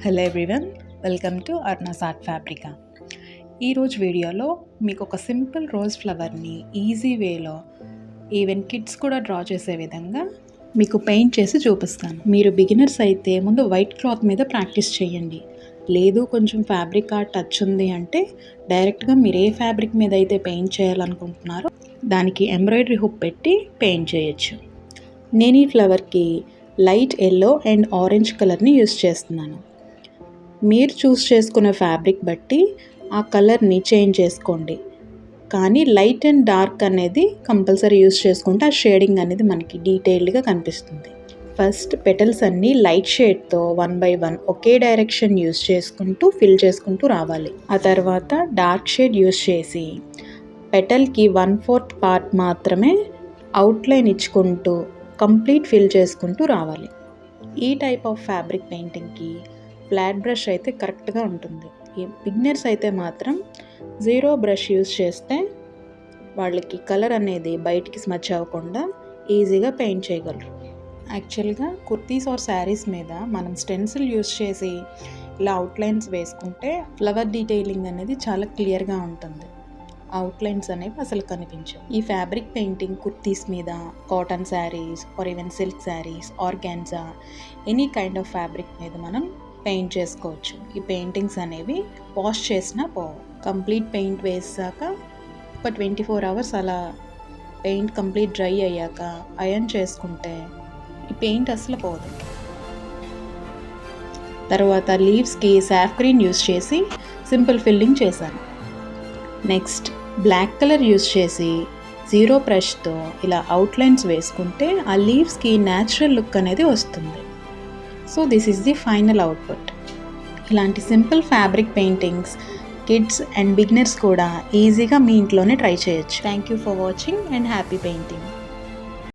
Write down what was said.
Hello everyone, welcome to Arna's art Fabrica. ఈరోజు వీడియోలో మీకు ఒక సింపుల్ రోజ్ ఫ్లవర్ని ఈజీ వేలో ఈవెన్ కిడ్స్ కూడా డ్రా చేసే విధంగా మీకు పెయింట్ చేసి చూపిస్తాను. మీరు బిగినర్స్ అయితే ముందు వైట్ క్లాత్ మీద ప్రాక్టీస్ చేయండి. లేదు కొంచెం ఫ్యాబ్రిక్ ఆర్ట్ టచ్ ఉంది అంటే డైరెక్ట్గా మీరు ఏ ఫ్యాబ్రిక్ మీద అయితే పెయింట్ చేయాలనుకుంటున్నారో దానికి ఎంబ్రాయిడరీ హుక్ పెట్టి పెయింట్ చేయొచ్చు. నేను ఈ ఫ్లవర్కి లైట్ ఎల్లో అండ్ ఆరెంజ్ కలర్ని యూస్ చేస్తున్నాను. మీరు చూస్ చేసుకున్న ఫ్యాబ్రిక్ బట్టి ఆ కలర్ని చేంజ్ చేసుకోండి, కానీ లైట్ అండ్ డార్క్ అనేది కంపల్సరీ యూస్ చేసుకుంటే ఆ షేడింగ్ అనేది మనకి డీటెయిల్డ్గా కనిపిస్తుంది. ఫస్ట్ పెటల్స్ అన్నీ లైట్ షేడ్తో 1 by 1 ఒకే డైరెక్షన్ యూస్ చేసుకుంటూ ఫిల్ చేసుకుంటూ రావాలి. ఆ తర్వాత డార్క్ షేడ్ యూస్ చేసి పెటల్కి 1/4 పార్ట్ మాత్రమే అవుట్లైన్ ఇచ్చుకుంటూ కంప్లీట్ ఫిల్ చేసుకుంటూ రావాలి. ఈ టైప్ ఆఫ్ ఫ్యాబ్రిక్ పెయింటింగ్కి ఫ్లాట్ బ్రష్ అయితే కరెక్ట్గా ఉంటుంది. ఈ బిగినర్స్ అయితే మాత్రం జీరో బ్రష్ యూస్ చేస్తే వాళ్ళకి కలర్ అనేది బయటికి స్మచ్ అవ్వకుండా ఈజీగా పెయింట్ చేయగలరు. యాక్చువల్గా కుర్తీస్ ఆర్ శారీస్ మీద మనం స్టెన్సిల్ యూస్ చేసి ఇలా అవుట్లైన్స్ వేసుకుంటే ఫ్లవర్ డీటెయిలింగ్ అనేది చాలా క్లియర్గా ఉంటుంది. అవుట్లైన్స్ అనేవి అసలు కనిపించవు. ఈ ఫ్యాబ్రిక్ పెయింటింగ్ కుర్తీస్ మీద, cotton sarees or even silk sarees, organza, any kind of fabric మీద మనం పెయింట్ చేసుకోవచ్చు. ఈ పెయింటింగ్స్ అనేవి వాష్ చేసినా పోవు. కంప్లీట్ పెయింట్ వేసాక ఒక 24 hours అలా పెయింట్ కంప్లీట్ డ్రై అయ్యాక అయర్న్ చేసుకుంటే ఈ పెయింట్ అసలు పోదు. తర్వాత లీవ్స్కి సాఫ్ గ్రీన్ యూస్ చేసి సింపుల్ ఫిల్లింగ్ చేశాను. నెక్స్ట్ బ్లాక్ కలర్ యూస్ చేసి జీరో బ్రష్తో ఇలా అవుట్లైన్స్ వేసుకుంటే ఆ లీవ్స్కి న్యాచురల్ లుక్ అనేది వస్తుంది. So this is the final output. ఇలాంటి simple fabric paintings kids and beginners కూడా ఈజీగా మీ ఇంట్లోనే ట్రై చేయొచ్చు. Thank you for watching and happy painting.